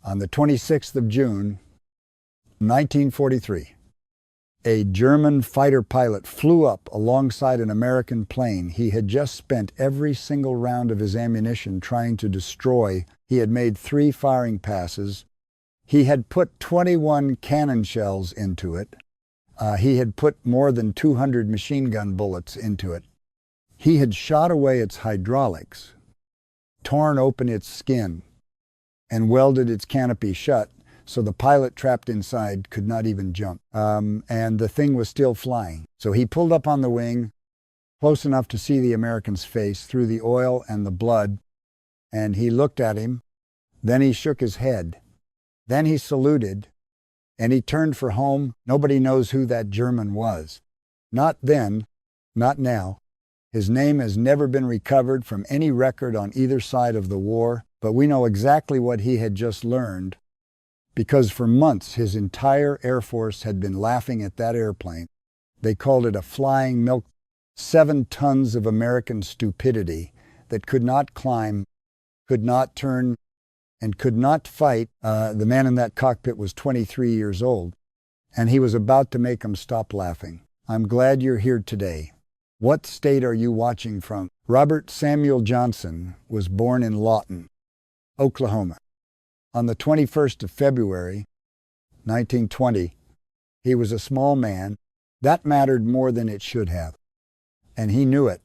On the 26th of June, 1943, a German fighter pilot flew up alongside an American plane he had just spent every single round of his ammunition trying to destroy. He had made 3 firing passes. He had put 21 cannon shells into it. He had put more than 200 machine gun bullets into it. He had shot away its hydraulics, torn open its skin, and welded its canopy shut so the pilot trapped inside could not even jump. And the thing was still flying. So he pulled up on the wing, close enough to see the American's face through the oil and the blood, and he looked at him. Then he shook his head. Then he saluted, and he turned for home. Nobody knows who that German was. Not then, not now. His name has never been recovered from any record on either side of the war, but we know exactly what he had just learned, because for months his entire Air Force had been laughing at that airplane. They called it a flying milk, 7 tons of American stupidity that could not climb, could not turn, and could not fight. The man in that cockpit was 23 years old, and he was about to make them stop laughing. I'm glad you're here today. What state are you watching from? Robert Samuel Johnson was born in Lawton, Oklahoma. On the 21st of February, 1920, he was a small man. That mattered more than it should have, and he knew it.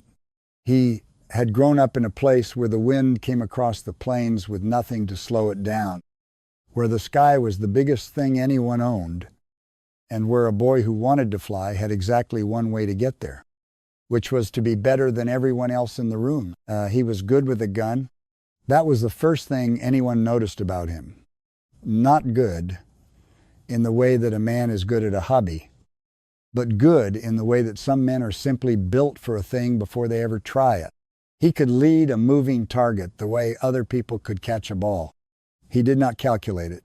He had grown up in a place where the wind came across the plains with nothing to slow it down, where the sky was the biggest thing anyone owned, and where a boy who wanted to fly had exactly one way to get there, which was to be better than everyone else in the room. He was good with a gun. That was the first thing anyone noticed about him. Not good in the way that a man is good at a hobby, but good in the way that some men are simply built for a thing before they ever try it. He could lead a moving target the way other people could catch a ball. He did not calculate it.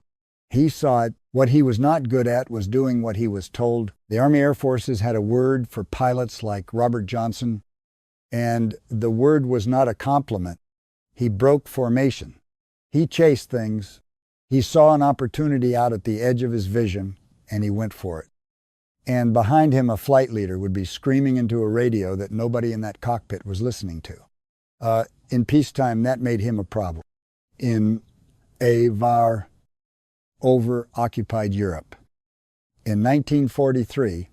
He saw it. What he was not good at was doing what he was told. The Army Air Forces had a word for pilots like Robert Johnson, and the word was not a compliment. He broke formation. He chased things. He saw an opportunity out at the edge of his vision, and he went for it. And behind him, a flight leader would be screaming into a radio that nobody in that cockpit was listening to. In peacetime, that made him a problem. In over-occupied Europe, in 1943,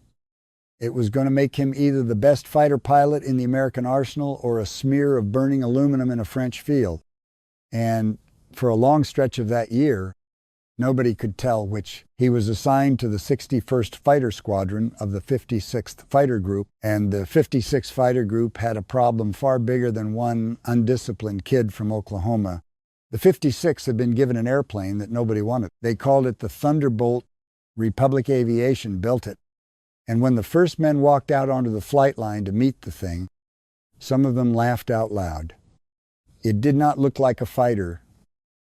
it was going to make him either the best fighter pilot in the American arsenal or a smear of burning aluminum in a French field. And for a long stretch of that year, nobody could tell which. He was assigned to the 61st Fighter Squadron of the 56th Fighter Group, and the 56th Fighter Group had a problem far bigger than one undisciplined kid from Oklahoma. The 56th had been given an airplane that nobody wanted. They called it the Thunderbolt. Republic Aviation built it. And when the first men walked out onto the flight line to meet the thing, some of them laughed out loud. It did not look like a fighter.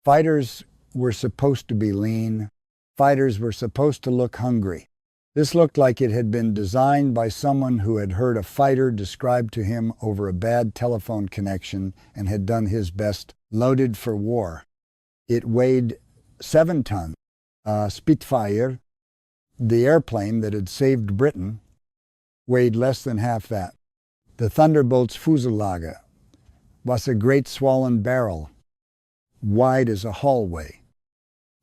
Fighters were supposed to be lean. Fighters were supposed to look hungry. This looked like it had been designed by someone who had heard a fighter described to him over a bad telephone connection and had done his best, loaded for war. It weighed 7 tons. Spitfire, the airplane that had saved Britain, weighed less than half that. The Thunderbolt's fuselage was a great swollen barrel, wide as a hallway,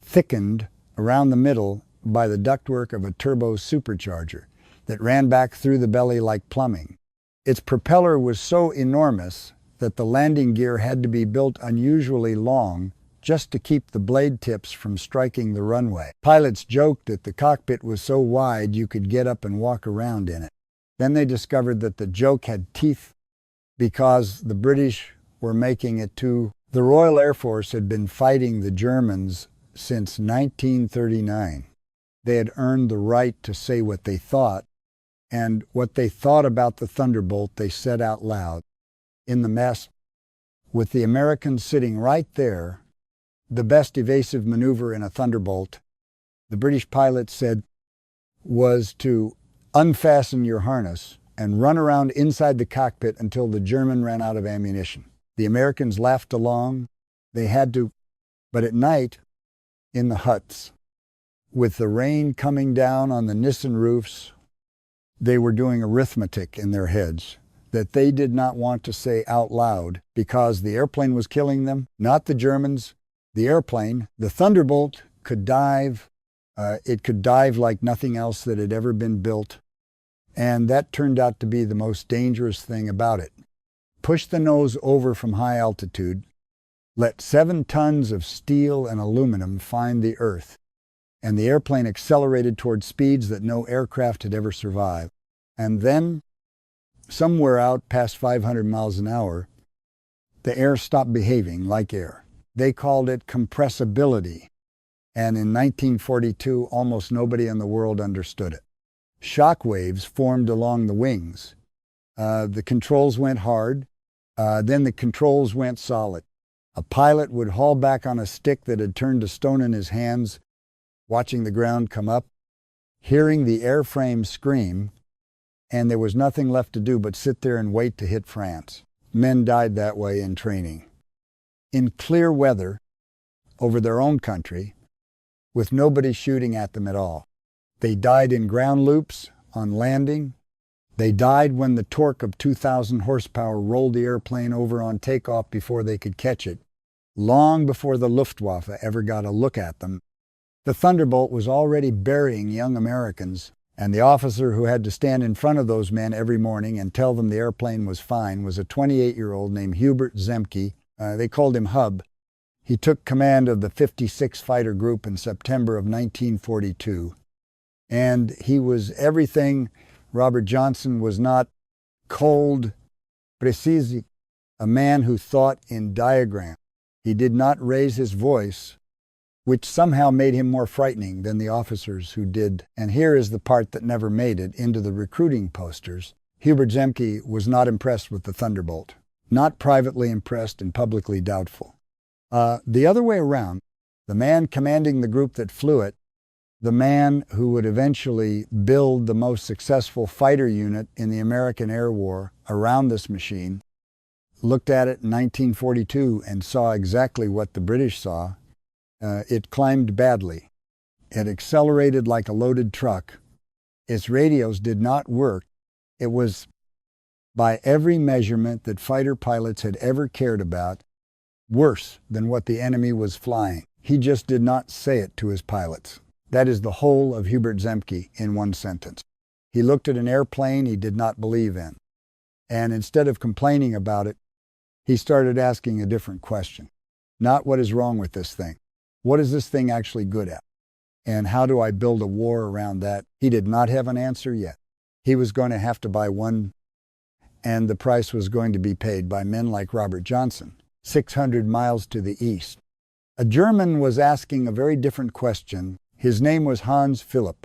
thickened around the middle by the ductwork of a turbo supercharger that ran back through the belly like plumbing. Its propeller was so enormous that the landing gear had to be built unusually long just to keep the blade tips from striking the runway. Pilots joked that the cockpit was so wide you could get up and walk around in it. Then they discovered that the joke had teeth because the British were making it too. The Royal Air Force had been fighting the Germans since 1939. They had earned the right to say what they thought, and what they thought about the Thunderbolt they said out loud. In the mess, with the Americans sitting right there, the best evasive maneuver in a Thunderbolt, the British pilot said, was to unfasten your harness and run around inside the cockpit until the German ran out of ammunition. The Americans laughed along. They had to, but at night, in the huts. With the rain coming down on the Nissen roofs, they were doing arithmetic in their heads that they did not want to say out loud because the airplane was killing them, not the Germans, the airplane. The Thunderbolt could dive. It could dive like nothing else that had ever been built. And that turned out to be the most dangerous thing about it. Push the nose over from high altitude, let 7 tons of steel and aluminum find the earth, and the airplane accelerated toward speeds that no aircraft had ever survived. And then, somewhere out past 500 miles an hour, the air stopped behaving like air. They called it compressibility, and in 1942, almost nobody in the world understood it. Shock waves formed along the wings. The controls went hard, then the controls went solid. A pilot would haul back on a stick that had turned to stone in his hands, watching the ground come up, hearing the airframe scream, and there was nothing left to do but sit there and wait to hit France. Men died that way in training. In clear weather, over their own country, with nobody shooting at them at all. They died in ground loops, on landing. They died when the torque of 2,000 horsepower rolled the airplane over on takeoff before they could catch it, long before the Luftwaffe ever got a look at them. The Thunderbolt was already burying young Americans, and the officer who had to stand in front of those men every morning and tell them the airplane was fine was a 28-year-old named Hubert Zemke. They called him Hub. He took command of the 56 Fighter Group in September of 1942. And he was everything Robert Johnson was not: cold, precise, a man who thought in diagrams. He did not raise his voice, which somehow made him more frightening than the officers who did. And here is the part that never made it into the recruiting posters. Hubert Zemke was not impressed with the Thunderbolt. Not privately impressed and publicly doubtful. The other way around, the man commanding the group that flew it, the man who would eventually build the most successful fighter unit in the American Air War around this machine, looked at it in 1942 and saw exactly what the British saw. It climbed badly. It accelerated like a loaded truck. Its radios did not work. It was, by every measurement that fighter pilots had ever cared about, worse than what the enemy was flying. He just did not say it to his pilots. That is the whole of Hubert Zemke in one sentence. He looked at an airplane he did not believe in, and instead of complaining about it, he started asking a different question. Not what is wrong with this thing. What is this thing actually good at? And how do I build a war around that? He did not have an answer yet. He was going to have to buy one, and the price was going to be paid by men like Robert Johnson, 600 miles to the east. A German was asking a very different question. His name was Hans Phillip,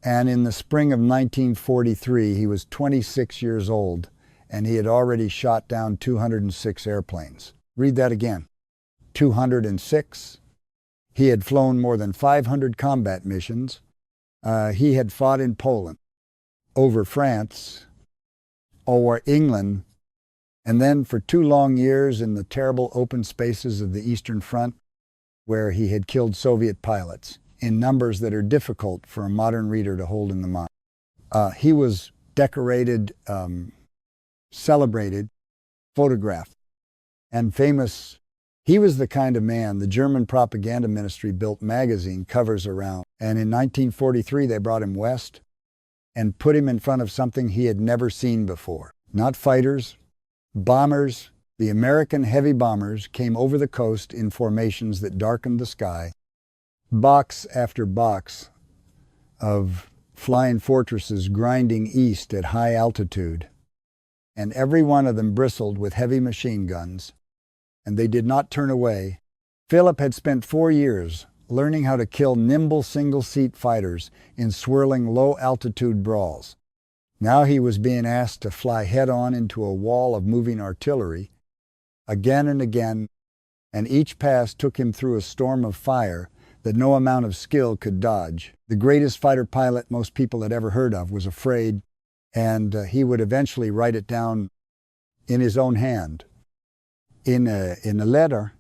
and in the spring of 1943, he was 26 years old, and he had already shot down 206 airplanes. Read that again. 206. He had flown more than 500 combat missions. He had fought in Poland, over France, over England, and then for 2 long years in the terrible open spaces of the Eastern Front, where he had killed Soviet pilots in numbers that are difficult for a modern reader to hold in the mind. He was decorated, celebrated, photographed, and famous. He was the kind of man the German propaganda ministry built magazine covers around. And in 1943, they brought him west and put him in front of something he had never seen before. Not fighters, bombers. The American heavy bombers came over the coast in formations that darkened the sky. Box after box of flying fortresses grinding east at high altitude. And every one of them bristled with heavy machine guns. And they did not turn away. Phillip had spent 4 years learning how to kill nimble single-seat fighters in swirling low-altitude brawls. Now he was being asked to fly head-on into a wall of moving artillery, again and again, and each pass took him through a storm of fire that no amount of skill could dodge. The greatest fighter pilot most people had ever heard of was afraid, and he would eventually write it down in his own hand. In a letter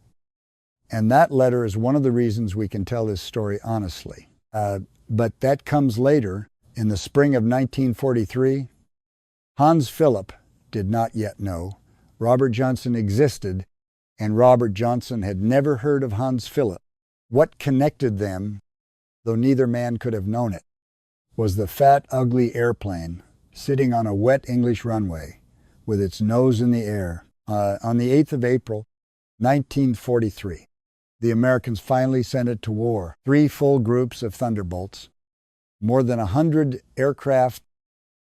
And that letter is one of the reasons we can tell this story honestly. But that comes later. In the spring of 1943, Hans Phillip did not yet know Robert Johnson existed, and Robert Johnson had never heard of Hans Phillip. What connected them, though neither man could have known it, was the fat, ugly airplane sitting on a wet English runway with its nose in the air. On the 8th of April, 1943, the Americans finally sent it to war. 3 full groups of Thunderbolts, more than 100 aircraft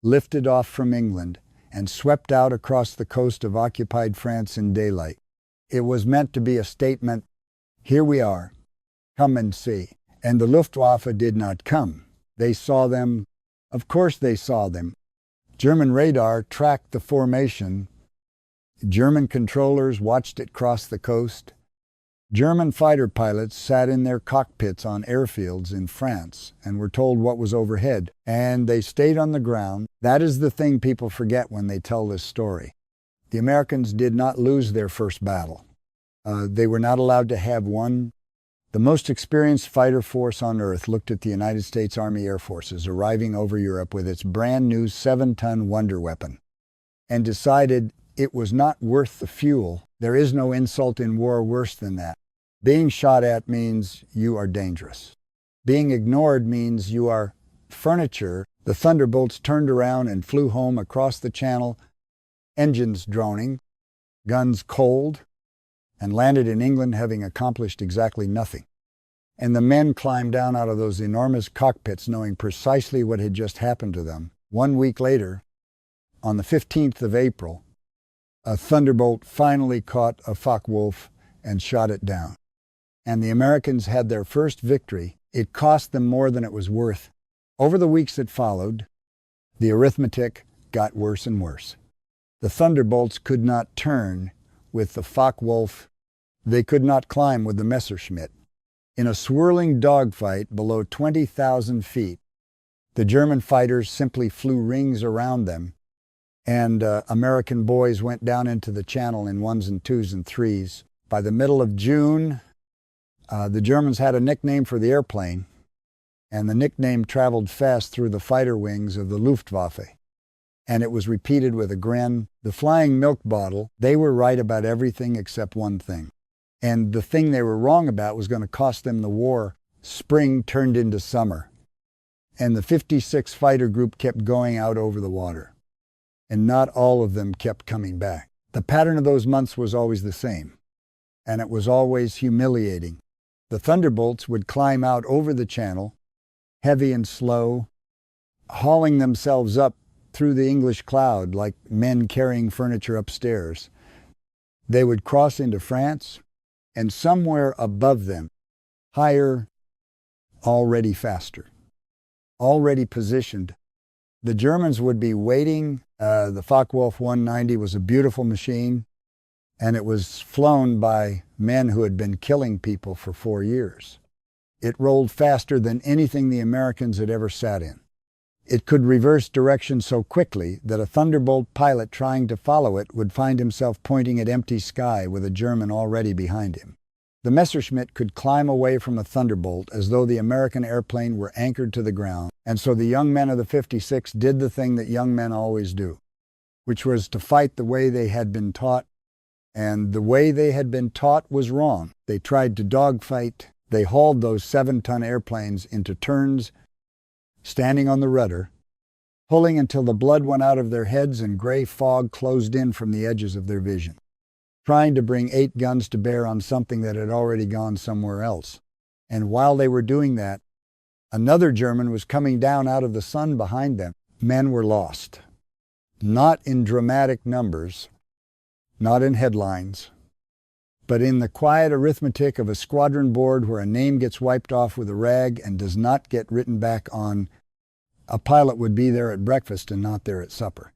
lifted off from England and swept out across the coast of occupied France in daylight. It was meant to be a statement, here we are, come and see. And the Luftwaffe did not come. They saw them. Of course they saw them. German radar tracked the formation. German controllers watched it cross the coast. German fighter pilots sat in their cockpits on airfields in France and were told what was overhead, and they stayed on the ground. That is the thing people forget when they tell this story. The Americans did not lose their first battle. They were not allowed to have one. The most experienced fighter force on Earth looked at the United States Army Air Forces arriving over Europe with its brand new 7-ton wonder weapon and decided it was not worth the fuel. There is no insult in war worse than that. Being shot at means you are dangerous. Being ignored means you are furniture. The Thunderbolts turned around and flew home across the channel, engines droning, guns cold, and landed in England having accomplished exactly nothing. And the men climbed down out of those enormous cockpits knowing precisely what had just happened to them. 1 week later, on the 15th of April, a Thunderbolt finally caught a Focke-Wulf and shot it down. And the Americans had their first victory. It cost them more than it was worth. Over the weeks that followed, the arithmetic got worse and worse. The Thunderbolts could not turn with the Focke-Wulf. They could not climb with the Messerschmitt. In a swirling dogfight below 20,000 feet, the German fighters simply flew rings around them, and American boys went down into the channel in 1s and 2s and 3s. By the middle of June, the Germans had a nickname for the airplane, and the nickname traveled fast through the fighter wings of the Luftwaffe. And it was repeated with a grin. The flying milk bottle, they were right about everything except one thing. And the thing they were wrong about was going to cost them the war. Spring turned into summer. And the 56 fighter group kept going out over the water. And not all of them kept coming back. The pattern of those months was always the same. And it was always humiliating. The Thunderbolts would climb out over the channel, heavy and slow, hauling themselves up through the English cloud like men carrying furniture upstairs. They would cross into France, and somewhere above them, higher, already faster, already positioned, the Germans would be waiting. The Focke-Wulf 190 was a beautiful machine, and it was flown by men who had been killing people for 4 years. It rolled faster than anything the Americans had ever sat in. It could reverse direction so quickly that a Thunderbolt pilot trying to follow it would find himself pointing at empty sky with a German already behind him. The Messerschmitt could climb away from a Thunderbolt as though the American airplane were anchored to the ground, and so the young men of the 56 did the thing that young men always do, which was to fight the way they had been taught, and the way they had been taught was wrong. They tried to dogfight. They hauled those 7-ton airplanes into turns, standing on the rudder, pulling until the blood went out of their heads and gray fog closed in from the edges of their vision, trying to bring 8 guns to bear on something that had already gone somewhere else. And while they were doing that, another German was coming down out of the sun behind them. Men were lost. Not in dramatic numbers, not in headlines, but in the quiet arithmetic of a squadron board where a name gets wiped off with a rag and does not get written back on. A pilot would be there at breakfast and not there at supper.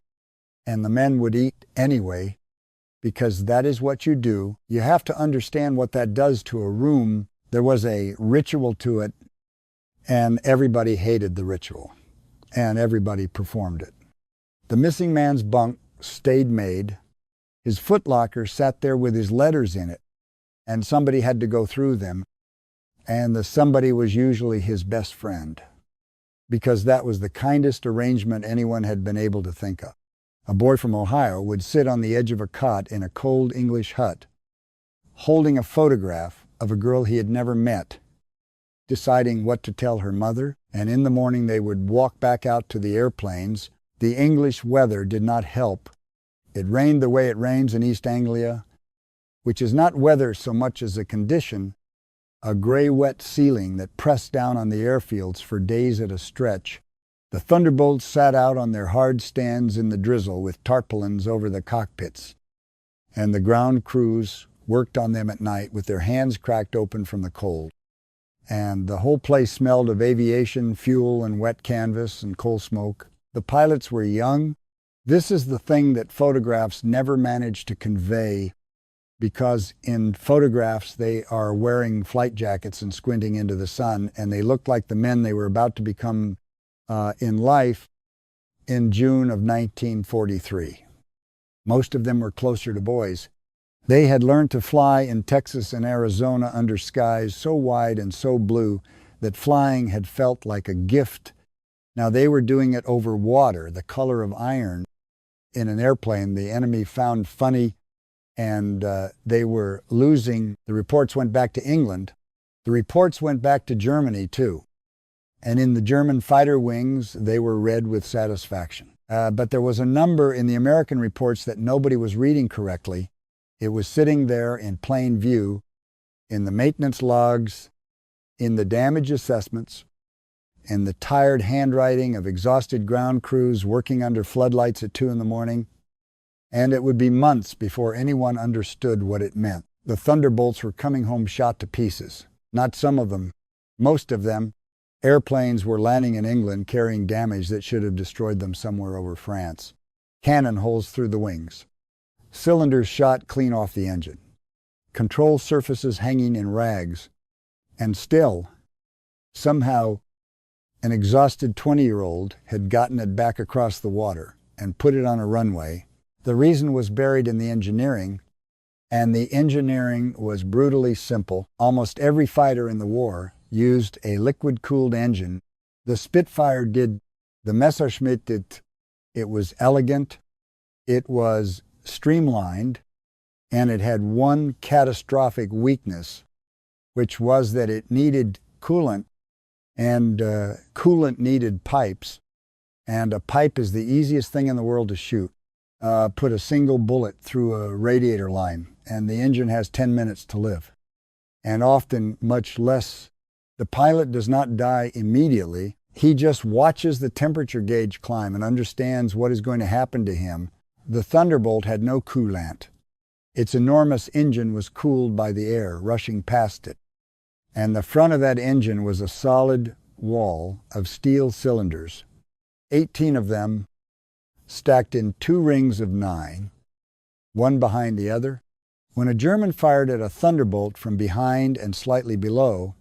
And the men would eat anyway, because that is what you do. You have to understand what that does to a room. There was a ritual to it, and everybody hated the ritual, and everybody performed it. The missing man's bunk stayed made. His footlocker sat there with his letters in it, and somebody had to go through them, and the somebody was usually his best friend, because that was the kindest arrangement anyone had been able to think of. A boy from Ohio would sit on the edge of a cot in a cold English hut, holding a photograph of a girl he had never met, deciding what to tell her mother, and in the morning they would walk back out to the airplanes. The English weather did not help. It rained the way it rains in East Anglia, which is not weather so much as a condition, a gray, wet ceiling that pressed down on the airfields for days at a stretch. The Thunderbolts sat out on their hard stands in the drizzle with tarpaulins over the cockpits, and the ground crews worked on them at night with their hands cracked open from the cold. And the whole place smelled of aviation, fuel, and wet canvas and coal smoke. The pilots were young. This is the thing that photographs never manage to convey, because in photographs they are wearing flight jackets and squinting into the sun, and they look like the men they were about to become in life in June of 1943. Most of them were closer to boys. They had learned to fly in Texas and Arizona under skies so wide and so blue that flying had felt like a gift. Now they were doing it over water, the color of iron, in an airplane the enemy found funny, and they were losing. The reports went back to England. The reports went back to Germany too. And in the German fighter wings, they were read with satisfaction. But there was a number in the American reports that nobody was reading correctly. It was sitting there in plain view, in the maintenance logs, in the damage assessments, in the tired handwriting of exhausted ground crews working under floodlights at 2 in the morning. And it would be months before anyone understood what it meant. The Thunderbolts were coming home shot to pieces. Not some of them, most of them. Airplanes were landing in England carrying damage that should have destroyed them somewhere over France. Cannon holes through the wings. Cylinders shot clean off the engine. Control surfaces hanging in rags. And still, somehow, an exhausted 20-year-old had gotten it back across the water and put it on a runway. The reason was buried in the engineering, and the engineering was brutally simple. Almost every fighter in the war used a liquid-cooled engine. The Spitfire did. The Messerschmitt did. It was elegant, it was streamlined, and it had one catastrophic weakness, which was that it needed coolant, and coolant needed pipes, and a pipe is the easiest thing in the world to shoot. Put a single bullet through a radiator line, and the engine has 10 minutes to live, and often much less. The pilot does not die immediately. He just watches the temperature gauge climb and understands what is going to happen to him. The Thunderbolt had no coolant. Its enormous engine was cooled by the air rushing past it, and the front of that engine was a solid wall of steel cylinders, 18 of them stacked in 2 rings of 9, one behind the other. When a German fired at a Thunderbolt from behind and slightly below,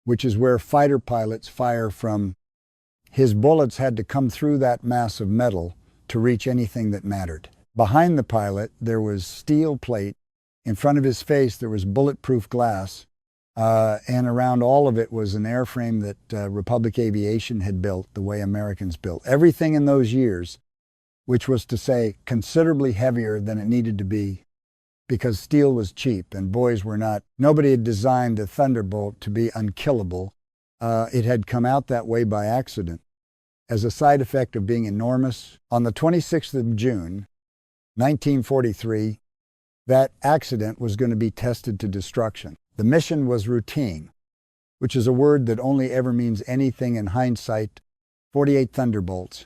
which is where fighter pilots fire from, his bullets had to come through that mass of metal to reach anything that mattered. Behind the pilot, there was steel plate. In front of his face, there was bulletproof glass. And around all of it was an airframe that Republic Aviation had built the way Americans built. Everything in those years, which was to say considerably heavier than it needed to be, because steel was cheap and boys were not. Nobody had designed the Thunderbolt to be unkillable. It had come out that way by accident, as a side effect of being enormous. On the 26th of June, 1943, that accident was going to be tested to destruction. The mission was routine, which is a word that only ever means anything in hindsight. 48 Thunderbolts,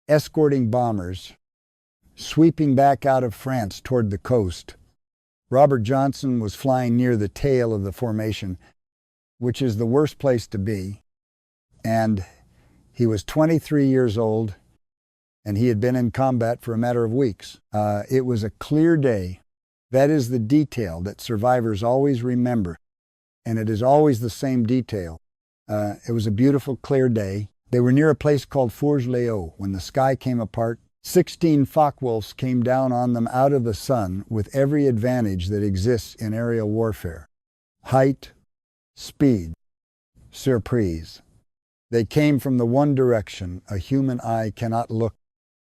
escorting bombers, sweeping back out of France toward the coast. Robert Johnson was flying near the tail of the formation, which is the worst place to be, and he was 23 years old, and he had been in combat for a matter of weeks. It was a clear day. That is the detail that survivors always remember, and it is always the same detail. It was a beautiful, clear day. They were near a place called Fourges-les-Eaux when the sky came apart 16 Focke-Wulfs came down on them out of the sun with every advantage that exists in aerial warfare. Height, speed, surprise. They came from the one direction a human eye cannot look,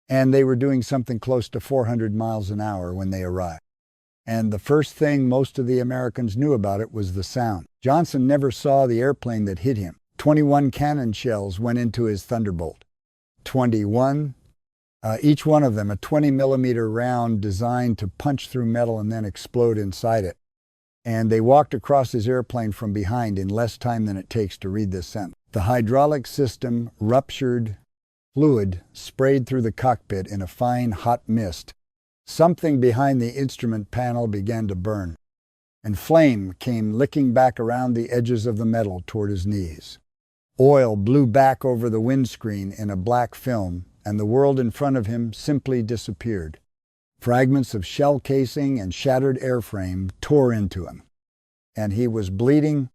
and they were doing something close to 400 miles an hour when they arrived. And the first thing most of the Americans knew about it was the sound. Johnson never saw the airplane that hit him. 21 cannon shells went into his Thunderbolt. 21. Each one of them a 20-millimeter round designed to punch through metal and then explode inside it. And they walked across his airplane from behind in less time than it takes to read this sentence. The hydraulic system ruptured, fluid sprayed through the cockpit in a fine hot mist. Something behind the instrument panel began to burn, and flame came licking back around the edges of the metal toward his knees. Oil blew back over the windscreen in a black film, and the world in front of him simply disappeared. Fragments of shell casing and shattered airframe tore into him, and he was bleeding,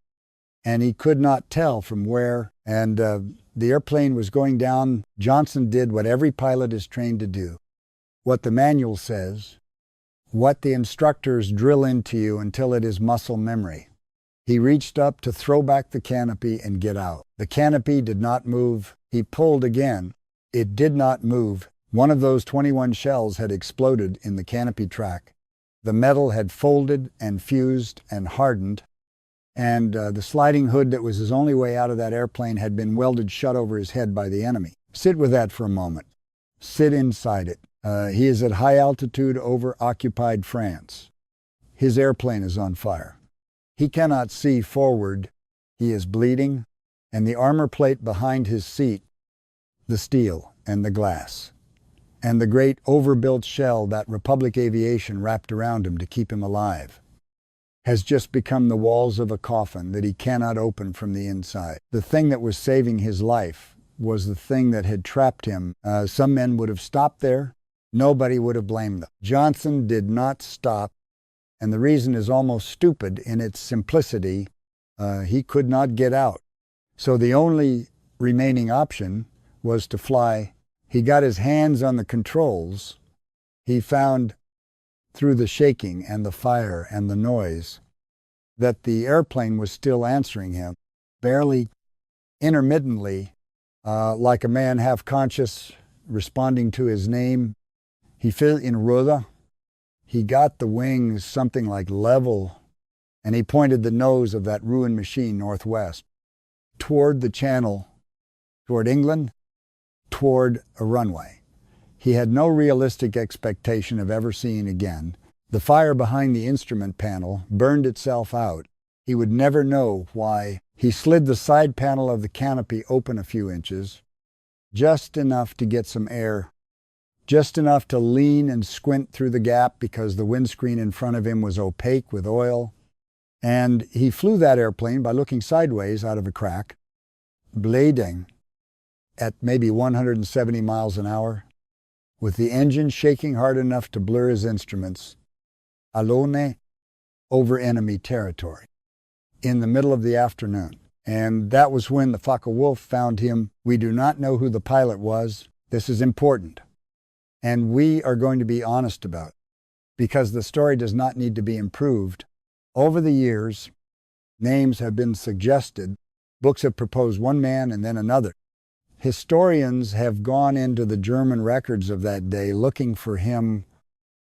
and he could not tell from where, and the airplane was going down. Johnson did what every pilot is trained to do, what the manual says, what the instructors drill into you until it is muscle memory. He reached up to throw back the canopy and get out. The canopy did not move. He pulled again. It did not move. One of those 21 shells had exploded in the canopy track. The metal had folded and fused and hardened, and the sliding hood that was his only way out of that airplane had been welded shut over his head by the enemy. Sit with that for a moment. Sit inside it. He is at high altitude over occupied France. His airplane is on fire. He cannot see forward. He is bleeding, and the armor plate behind his seat, the steel and the glass, and the great overbuilt shell that Republic Aviation wrapped around him to keep him alive, has just become the walls of a coffin that he cannot open from the inside. The thing that was saving his life was the thing that had trapped him. Some men would have stopped there. Nobody would have blamed them. Johnson did not stop, and the reason is almost stupid in its simplicity. He could not get out. So the only remaining option was to fly. He got his hands on the controls. He found, through the shaking and the fire and the noise, that the airplane was still answering him, barely, intermittently, like a man half-conscious responding to his name. He fell in route. He got the wings something like level, and he pointed the nose of that ruined machine northwest, toward the channel, toward England, toward a runway he had no realistic expectation of ever seeing again. The fire behind the instrument panel burned itself out. He would never know why. He slid the side panel of the canopy open a few inches, just enough to get some air, just enough to lean and squint through the gap because the windscreen in front of him was opaque with oil. And he flew that airplane by looking sideways out of a crack, bleeding at maybe 170 miles an hour, with the engine shaking hard enough to blur his instruments, alone over enemy territory, in the middle of the afternoon. And that was when the Focke-Wulf found him. We do not know who the pilot was. This is important. And we are going to be honest about it, because the story does not need to be improved. Over the years, names have been suggested. Books have proposed one man and then another. Historians have gone into the German records of that day looking for him.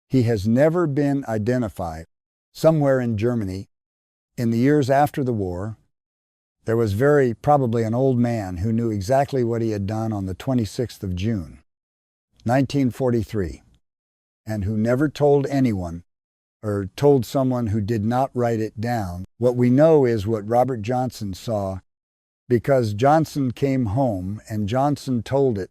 He has never been identified. Somewhere in Germany, in the years after the war, there was very probably an old man who knew exactly what he had done on the 26th of June, 1943, and who never told anyone or told someone who did not write it down. What we know is what Robert Johnson saw, because Johnson came home and Johnson told it,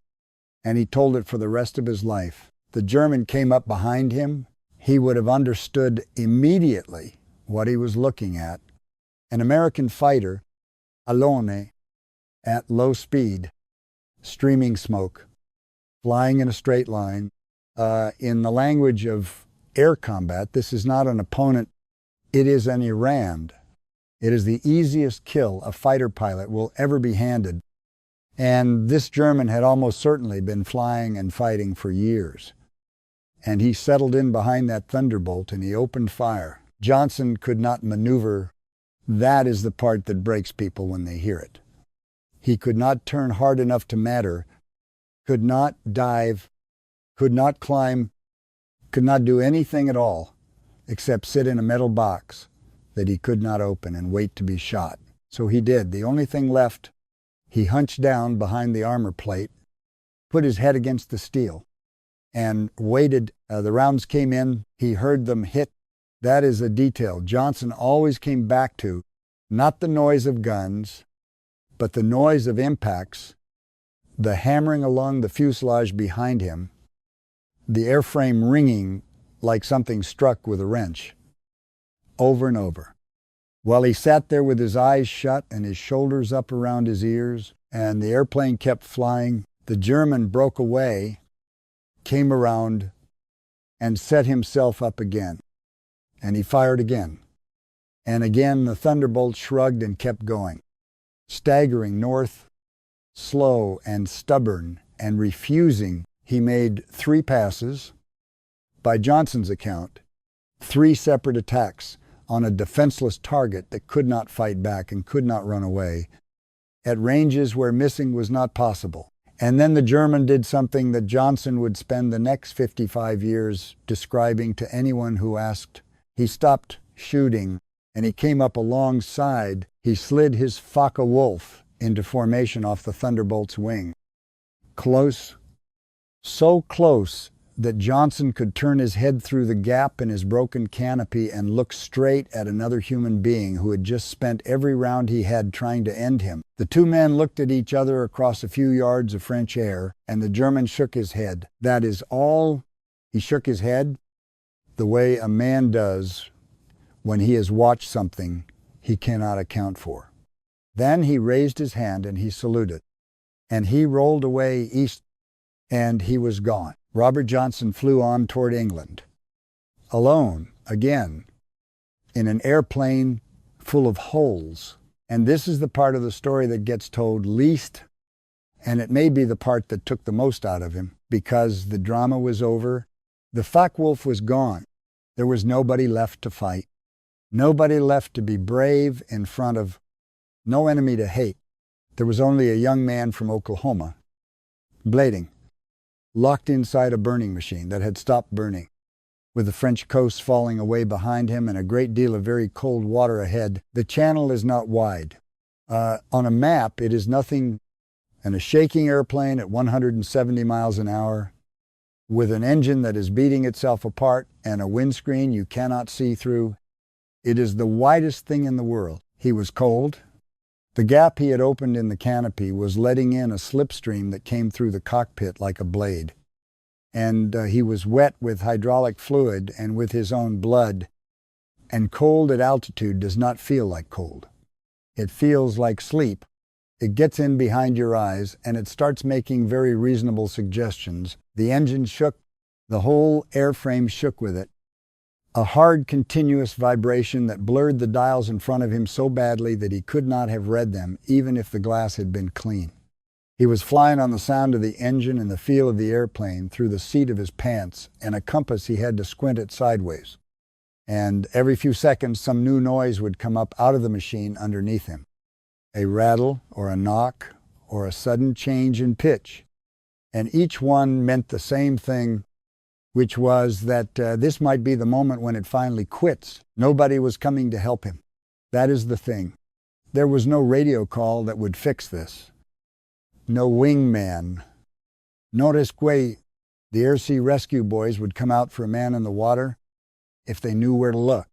and he told it for the rest of his life. The German came up behind him. He would have understood immediately what he was looking at. An American fighter, alone, at low speed, streaming smoke, flying in a straight line. In the language of air combat, this is not an opponent. It is an errand. It is the easiest kill a fighter pilot will ever be handed. And this German had almost certainly been flying and fighting for years. And he settled in behind that Thunderbolt and he opened fire. Johnson could not maneuver. That is the part that breaks people when they hear it. He could not turn hard enough to matter, could not dive, could not climb, could not do anything at all except sit in a metal box that he could not open and wait to be shot. So he did. The only thing left, he hunched down behind the armor plate, put his head against the steel, and waited. The rounds came in. He heard them hit. That is a detail Johnson always came back to, not the noise of guns, but the noise of impacts, the hammering along the fuselage behind him, the airframe ringing like something struck with a wrench, over and over. While he sat there with his eyes shut and his shoulders up around his ears, and the airplane kept flying, the German broke away, came around, and set himself up again. And he fired again. And again the Thunderbolt shrugged and kept going, staggering north, slow and stubborn and refusing. He made 3 passes. By Johnson's account, 3 separate attacks on a defenseless target that could not fight back and could not run away, at ranges where missing was not possible. And then the German did something that Johnson would spend the next 55 years describing to anyone who asked. He stopped shooting and he came up alongside. He slid his Focke-Wulf into formation off the Thunderbolt's wing. Close, so close that Johnson could turn his head through the gap in his broken canopy and look straight at another human being who had just spent every round he had trying to end him. The 2 men looked at each other across a few yards of French air, and the German shook his head. That is all. He shook his head the way a man does when he has watched something he cannot account for. Then he raised his hand and he saluted, and he rolled away east, and he was gone. Robert Johnson flew on toward England, alone, again, in an airplane full of holes. And this is the part of the story that gets told least, and it may be the part that took the most out of him, because the drama was over. The Focke-Wulf was gone. There was nobody left to fight, nobody left to be brave in front of, no enemy to hate. There was only a young man from Oklahoma, blading, locked inside a burning machine that had stopped burning, with the French coast falling away behind him and a great deal of very cold water ahead. The channel is not wide. On a map, it is nothing, and a shaking airplane at 170 miles an hour, with an engine that is beating itself apart and a windscreen you cannot see through. It is the widest thing in the world. He was cold. The gap he had opened in the canopy was letting in a slipstream that came through the cockpit like a blade. And he was wet with hydraulic fluid and with his own blood. And cold at altitude does not feel like cold. It feels like sleep. It gets in behind your eyes and it starts making very reasonable suggestions. The engine shook. The whole airframe shook with it. A hard, continuous vibration that blurred the dials in front of him so badly that he could not have read them, even if the glass had been clean. He was flying on the sound of the engine and the feel of the airplane through the seat of his pants, and a compass he had to squint it sideways. And every few seconds, some new noise would come up out of the machine underneath him. A rattle, or a knock, or a sudden change in pitch. And each one meant the same thing, which was that this might be the moment when it finally quits. Nobody was coming to help him. That is the thing. There was no radio call that would fix this. No wingman. No rescue. The air sea rescue boys would come out for a man in the water if they knew where to look.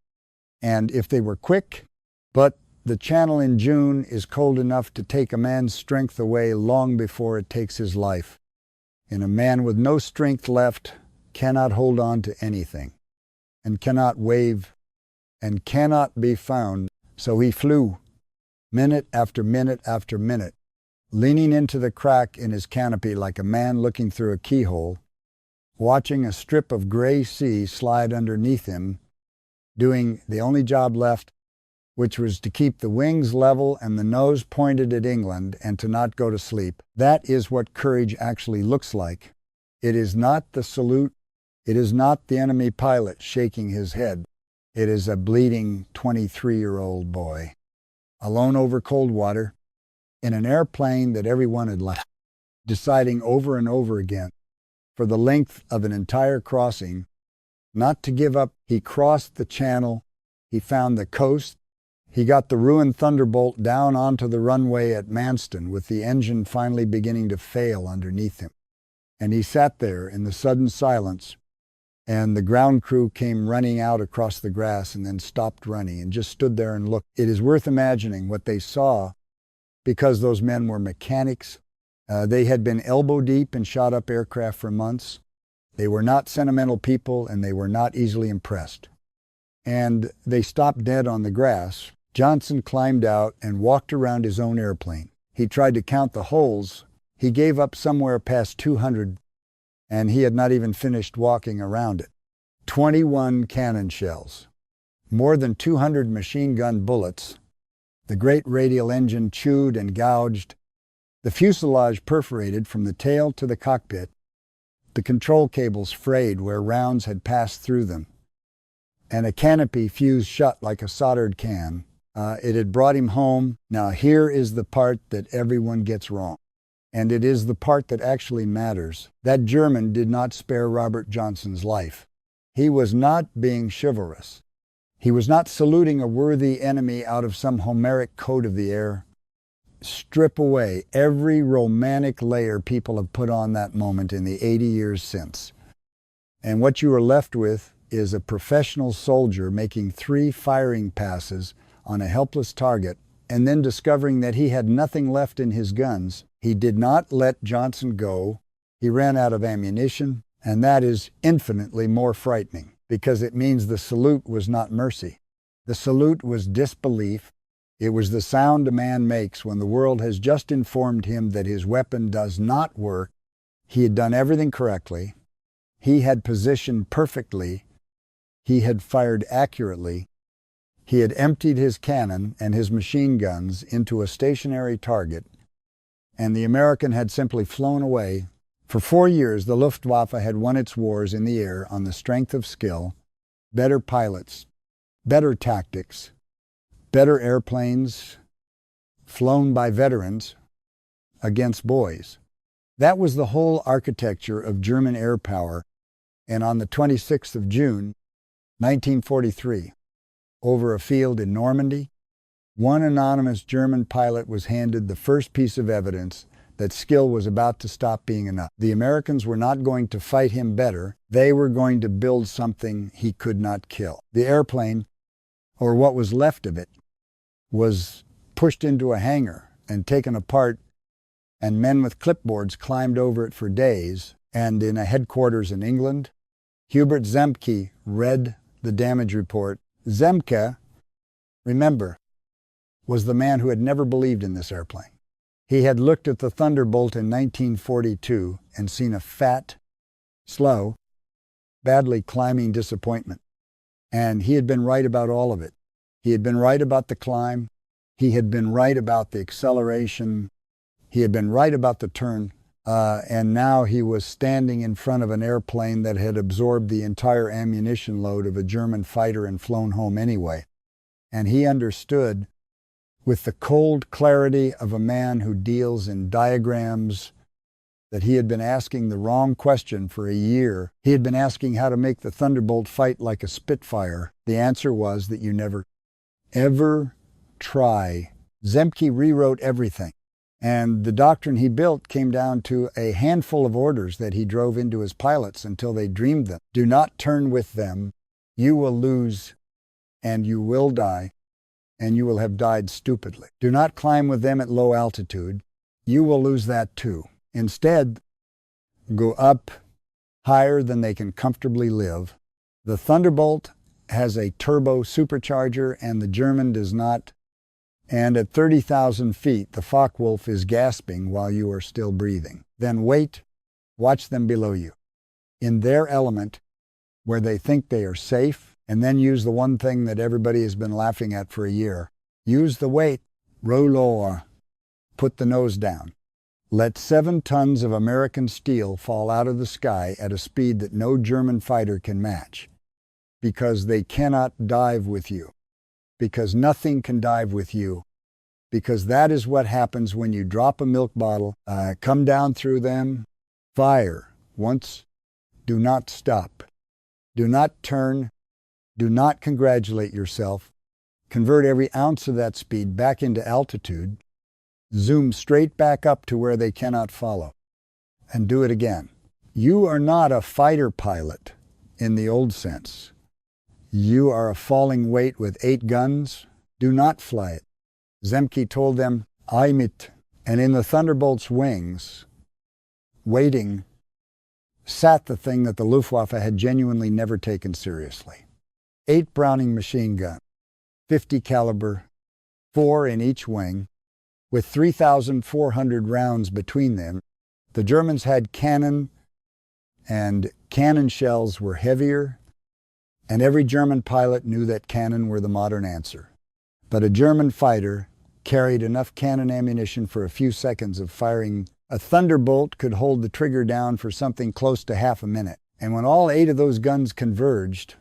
And if they were quick, but the channel in June is cold enough to take a man's strength away long before it takes his life. And a man with no strength left cannot hold on to anything, and cannot wave, and cannot be found. So he flew, minute after minute after minute, leaning into the crack in his canopy like a man looking through a keyhole, watching a strip of gray sea slide underneath him, doing the only job left, which was to keep the wings level and the nose pointed at England and to not go to sleep. That is what courage actually looks like. It is not the salute. It is not the enemy pilot shaking his head. It is a bleeding 23-year-old boy, alone over cold water, in an airplane that everyone had left, deciding over and over again, for the length of an entire crossing, not to give up. He crossed the channel. He found the coast. He got the ruined Thunderbolt down onto the runway at Manston with the engine finally beginning to fail underneath him. And he sat there in the sudden silence, and the ground crew came running out across the grass and then stopped running and just stood there and looked. It is worth imagining what they saw, because those men were mechanics. They had been elbow deep in shot up aircraft for months. They were not sentimental people, and they were not easily impressed. And they stopped dead on the grass. Johnson climbed out and walked around his own airplane. He tried to count the holes. He gave up somewhere past 200, and he had not even finished walking around it. 21 cannon shells, more than 200 machine gun bullets. The great radial engine chewed and gouged. The fuselage perforated from the tail to the cockpit. The control cables frayed where rounds had passed through them. And a canopy fused shut like a soldered can. It had brought him home. Now here is the part that everyone gets wrong. And it is the part that actually matters. That German did not spare Robert Johnson's life. He was not being chivalrous. He was not saluting a worthy enemy out of some Homeric code of the air. Strip away every romantic layer people have put on that moment in the 80 years since. And what you are left with is a professional soldier making 3 firing passes on a helpless target and then discovering that he had nothing left in his guns. He did not let Johnson go. He ran out of ammunition, and that is infinitely more frightening, because it means the salute was not mercy. The salute was disbelief. It was the sound a man makes when the world has just informed him that his weapon does not work. He had done everything correctly. He had positioned perfectly. He had fired accurately. He had emptied his cannon and his machine guns into a stationary target, and the American had simply flown away. For 4 years, the Luftwaffe had won its wars in the air on the strength of skill, better pilots, better tactics, better airplanes flown by veterans against boys. That was the whole architecture of German air power. And on the 26th of June, 1943, over a field in Normandy, one anonymous German pilot was handed the first piece of evidence that skill was about to stop being enough. The Americans were not going to fight him better. They were going to build something he could not kill. The airplane, or what was left of it, was pushed into a hangar and taken apart, and men with clipboards climbed over it for days. And in a headquarters in England, Hubert Zemke read the damage report. Zemke, remember, was the man who had never believed in this airplane. He had looked at the Thunderbolt in 1942 and seen a fat, slow, badly climbing disappointment. And he had been right about all of it. He had been right about the climb. He had been right about the acceleration. He had been right about the turn. And now he was standing in front of an airplane that had absorbed the entire ammunition load of a German fighter and flown home anyway. And he understood, with the cold clarity of a man who deals in diagrams, that he had been asking the wrong question for a year. He had been asking how to make the Thunderbolt fight like a Spitfire. The answer was that you never, ever try. Zemke rewrote everything. And the doctrine he built came down to a handful of orders that he drove into his pilots until they dreamed them. Do not turn with them. You will lose, and you will die, and you will have died stupidly. Do not climb with them at low altitude. You will lose that too. Instead, go up higher than they can comfortably live. The Thunderbolt has a turbo supercharger, and the German does not. And at 30,000 feet, the Focke-Wulf is gasping while you are still breathing. Then wait, watch them below you. In their element, where they think they are safe And then use the one thing that everybody has been laughing at for a year. Use the weight. Row lower. Put the nose down. Let 7 tons of American steel fall out of the sky at a speed that no German fighter can match. Because they cannot dive with you. Because nothing can dive with you. Because that is what happens when you drop a milk bottle, come down through them, fire once, do not stop. Do not turn. Do not congratulate yourself. Convert every ounce of that speed back into altitude. Zoom straight back up to where they cannot follow. And do it again. You are not a fighter pilot in the old sense. You are a falling weight with 8 guns. Do not fly it. Zemke told them, "Mit," and in the Thunderbolt's wings, waiting, sat the thing that the Luftwaffe had genuinely never taken seriously. 8 Browning machine guns, 50 caliber, 4 in each wing, with 3,400 rounds between them. The Germans had cannon, and cannon shells were heavier, and every German pilot knew that cannon were the modern answer. But a German fighter carried enough cannon ammunition for a few seconds of firing. A Thunderbolt could hold the trigger down for something close to half a minute. And when all 8 of those guns converged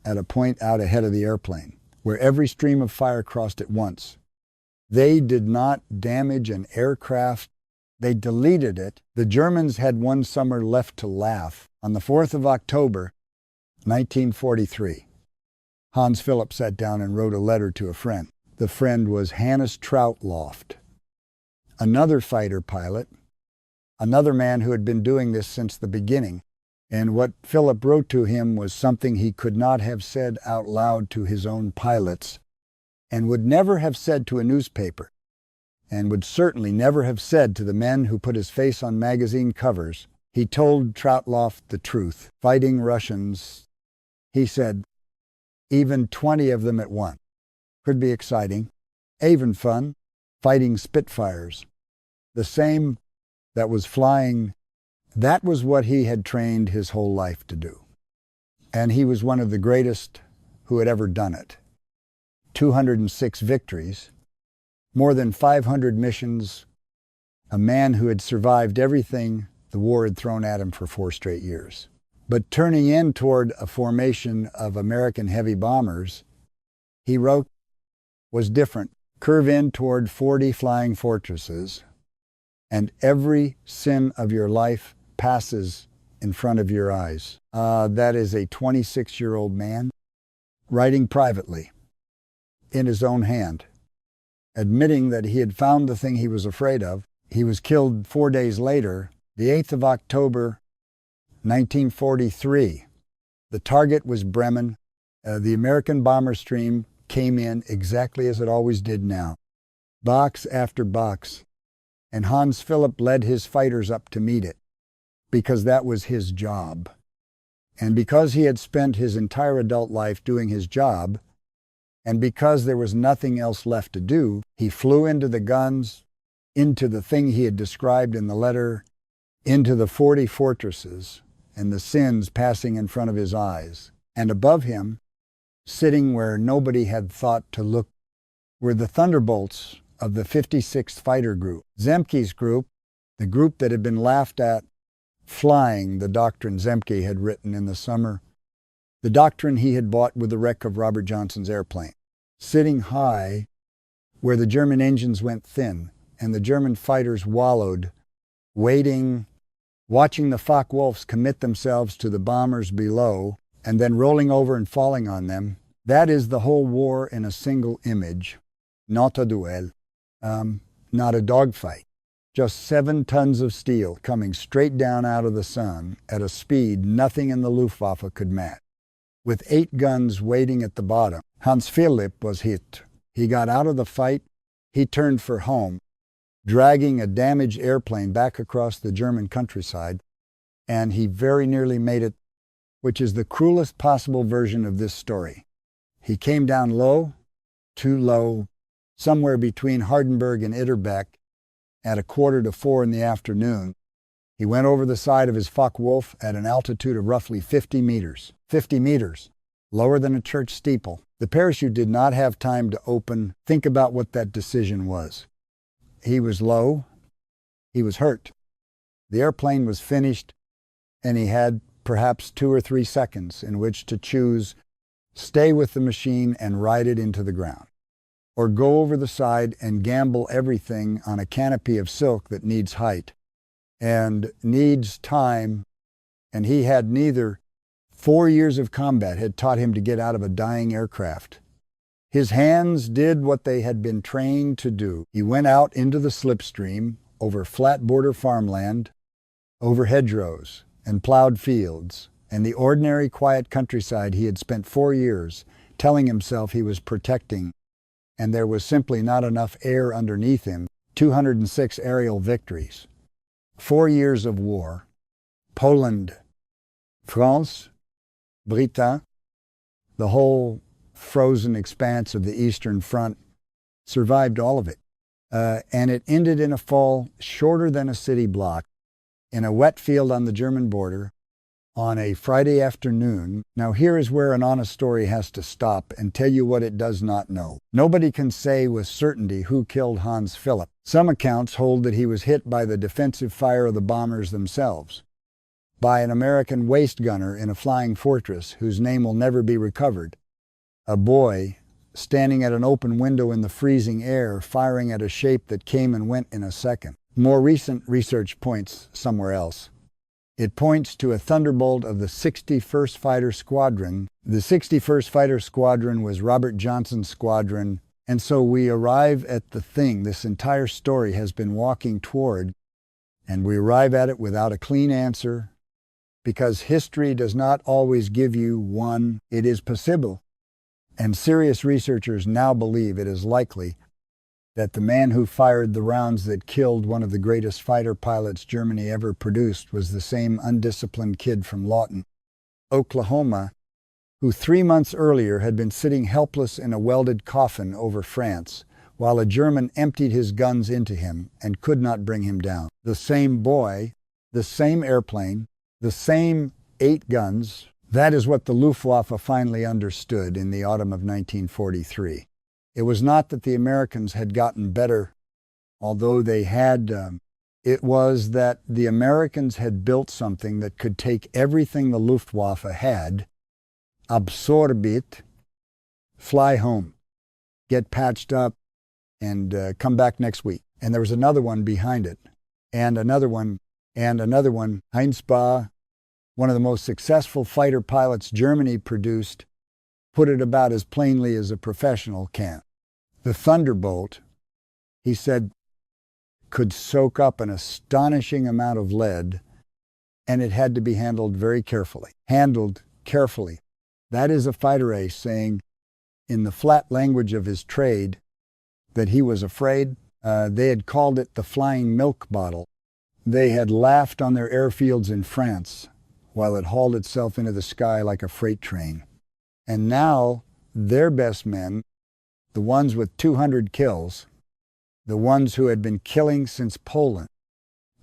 at a point out ahead of the airplane, where every stream of fire crossed at once, they did not damage an aircraft. They deleted it. The Germans had one summer left to laugh. On the 4th of October, 1943, Hans Phillip sat down and wrote a letter to a friend. The friend was Hannes Troutloft, another fighter pilot, another man who had been doing this since the beginning. And what Phillip wrote to him was something he could not have said out loud to his own pilots, and would never have said to a newspaper, and would certainly never have said to the men who put his face on magazine covers. He told Troutloft the truth. Fighting Russians, he said, even 20 of them at once could be exciting, even fun. Fighting Spitfires, the same that was flying, that was what he had trained his whole life to do. And he was one of the greatest who had ever done it. 206 victories, more than 500 missions, a man who had survived everything the war had thrown at him for 4 straight years. But turning in toward a formation of American heavy bombers, he wrote, was different. Curve in toward 40 flying fortresses, and every sin of your life passes in front of your eyes. That is a 26-year-old man writing privately in his own hand, admitting that he had found the thing he was afraid of. He was killed 4 days later, the 8th of October, 1943. The target was Bremen. The American bomber stream came in exactly as it always did now, box after box, and Hans Phillip led his fighters up to meet it, because that was his job. And because he had spent his entire adult life doing his job, and because there was nothing else left to do, he flew into the guns, into the thing he had described in the letter, into the 40 fortresses, and the sins passing in front of his eyes. And above him, sitting where nobody had thought to look, were the Thunderbolts of the 56th Fighter Group. Zemke's group, the group that had been laughed at, flying the doctrine Zemke had written in the summer, the doctrine he had bought with the wreck of Robert Johnson's airplane. Sitting high, where the German engines went thin, and the German fighters wallowed, waiting, watching the Focke-Wulfs commit themselves to the bombers below, and then rolling over and falling on them. That is the whole war in a single image. Not a duel, not a dogfight. Just 7 tons of steel coming straight down out of the sun at a speed nothing in the Luftwaffe could match. With 8 guns waiting at the bottom, Hans Phillip was hit. He got out of the fight. He turned for home, dragging a damaged airplane back across the German countryside, and he very nearly made it, which is the cruelest possible version of this story. He came down low, too low, somewhere between Hardenberg and Itterbeck at 3:45 in the afternoon. He went over the side of his Focke-Wulf at an altitude of roughly 50 meters. 50 meters. lower than a church steeple. The parachute did not have time to open. Think about what that decision was. He was low. He was hurt. The airplane was finished, and he had perhaps 2 or 3 seconds in which to choose stay with the machine and ride it into the ground, or go over the side and gamble everything on a canopy of silk that needs height and needs time, and he had neither. 4 years of combat had taught him to get out of a dying aircraft. His hands did what they had been trained to do. He went out into the slipstream, over flat border farmland, over hedgerows and plowed fields, and the ordinary quiet countryside he had spent 4 years telling himself he was protecting, and there was simply not enough air underneath him. 206 aerial victories. 4 years of war. Poland, France, Britain, the whole frozen expanse of the Eastern Front, survived all of it. And it ended in a fall shorter than a city block, in a wet field on the German border, on a Friday afternoon. Now here is where an honest story has to stop and tell you what it does not know. Nobody can say with certainty who killed Hans Phillip. Some accounts hold that he was hit by the defensive fire of the bombers themselves, by an American waist gunner in a flying fortress whose name will never be recovered. A boy standing at an open window in the freezing air, firing at a shape that came and went in a second. More recent research points somewhere else. It points to a Thunderbolt of the 61st Fighter Squadron. The 61st Fighter Squadron was Robert Johnson's squadron, and so we arrive at the thing this entire story has been walking toward, and we arrive at it without a clean answer, because history does not always give you one. It is possible, and serious researchers now believe it is likely that the man who fired the rounds that killed one of the greatest fighter pilots Germany ever produced was the same undisciplined kid from Lawton, Oklahoma, who 3 months earlier had been sitting helpless in a welded coffin over France, while a German emptied his guns into him and could not bring him down. The same boy, the same airplane, the same 8 guns. That is what the Luftwaffe finally understood in the autumn of 1943. It was not that the Americans had gotten better, although they had. It was that the Americans had built something that could take everything the Luftwaffe had, absorb it, fly home, get patched up, and come back next week. And there was another one behind it, and another one, and another one. Heinz Bahr, one of the most successful fighter pilots Germany produced, put it about as plainly as a professional can. The Thunderbolt, he said, could soak up an astonishing amount of lead, and it had to be handled very carefully. Handled carefully. That is a fighter ace saying, in the flat language of his trade, that he was afraid. They had called it the flying milk bottle. They had laughed on their airfields in France while it hauled itself into the sky like a freight train. And now, their best men, the ones with 200 kills, the ones who had been killing since Poland,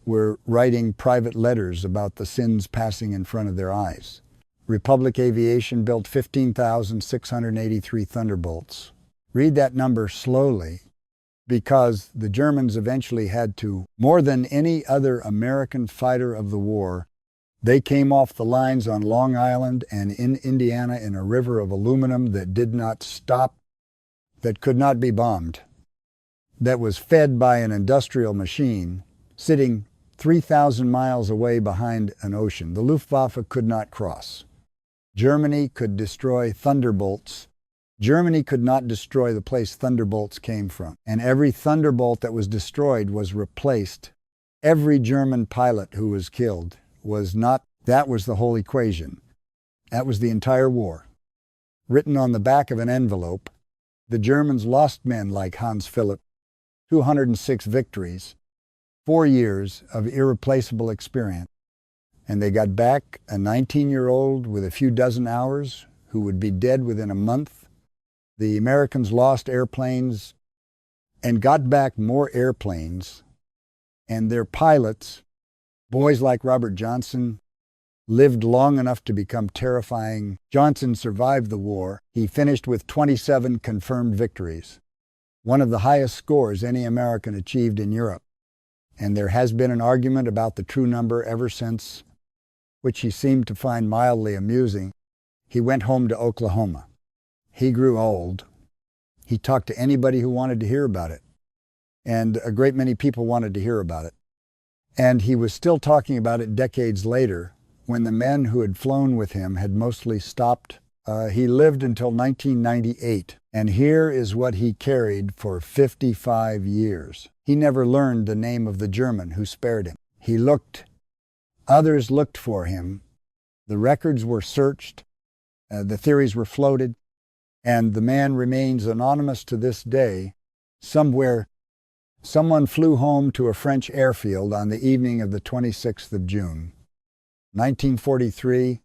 were writing private letters about the sins passing in front of their eyes. Republic Aviation built 15,683 Thunderbolts. Read that number slowly, because the Germans eventually had to, more than any other American fighter of the war, they came off the lines on Long Island and in Indiana in a river of aluminum that did not stop, that could not be bombed, that was fed by an industrial machine sitting 3,000 miles away behind an ocean. The Luftwaffe could not cross. Germany could destroy Thunderbolts. Germany could not destroy the place Thunderbolts came from. And every Thunderbolt that was destroyed was replaced. Every German pilot who was killed was not. That was the whole equation. That was the entire war. Written on the back of an envelope, the Germans lost men like Hans Phillip, 206 victories, 4 years of irreplaceable experience. And they got back a 19-year-old with a few dozen hours who would be dead within a month. The Americans lost airplanes and got back more airplanes, and their pilots, boys like Robert Johnson, lived long enough to become terrifying. Johnson survived the war. He finished with 27 confirmed victories, one of the highest scores any American achieved in Europe. And there has been an argument about the true number ever since, which he seemed to find mildly amusing. He went home to Oklahoma. He grew old. He talked to anybody who wanted to hear about it, and a great many people wanted to hear about it. And he was still talking about it decades later, when the men who had flown with him had mostly stopped. He lived until 1998, and here is what he carried for 55 years. He never learned the name of the German who spared him. He looked. Others looked for him. The records were searched. The theories were floated. And the man remains anonymous to this day. Somewhere, someone flew home to a French airfield on the evening of the 26th of June, 1943,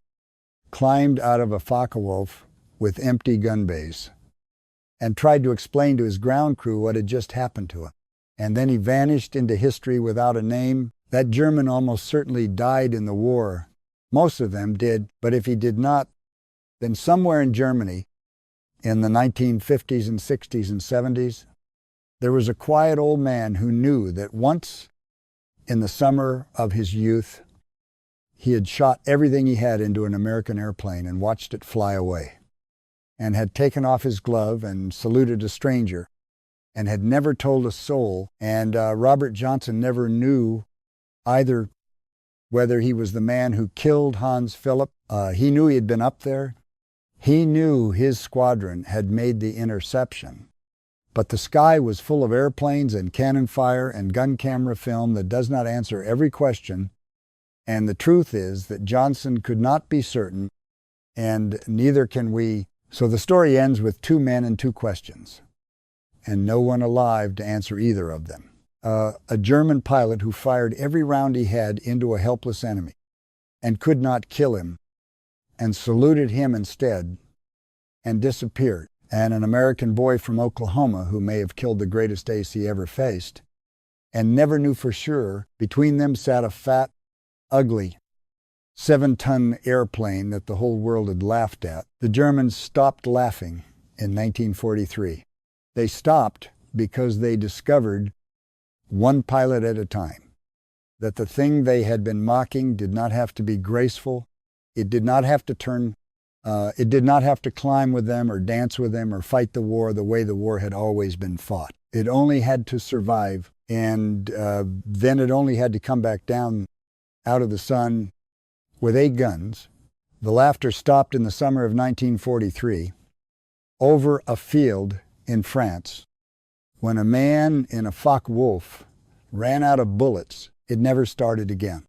climbed out of a Focke-Wulf with empty gun bays, and tried to explain to his ground crew what had just happened to him. And then he vanished into history without a name. That German almost certainly died in the war. Most of them did, but if he did not, then somewhere in Germany, in the 1950s and 60s and 70s, there was a quiet old man who knew that once, in the summer of his youth, he had shot everything he had into an American airplane and watched it fly away, and had taken off his glove and saluted a stranger, and had never told a soul. And Robert Johnson never knew either whether he was the man who killed Hans Phillip. He knew he had been up there. He knew his squadron had made the interception. But the sky was full of airplanes and cannon fire and gun camera film that does not answer every question. And the truth is that Johnson could not be certain, and neither can we. So the story ends with two men and two questions, and no one alive to answer either of them. A German pilot who fired every round he had into a helpless enemy and could not kill him, and saluted him instead and disappeared. And an American boy from Oklahoma who may have killed the greatest ace he ever faced and never knew for sure. Between them sat a fat, ugly, 7-ton airplane that the whole world had laughed at. The Germans stopped laughing in 1943. They stopped because they discovered, one pilot at a time, that the thing they had been mocking did not have to be graceful. It did not have to it did not have to climb with them or dance with them or fight the war the way the war had always been fought. It only had to survive, and then it only had to come back down out of the sun with 8 guns. The laughter stopped in the summer of 1943 over a field in France when a man in a Focke-Wulf ran out of bullets. It never started again.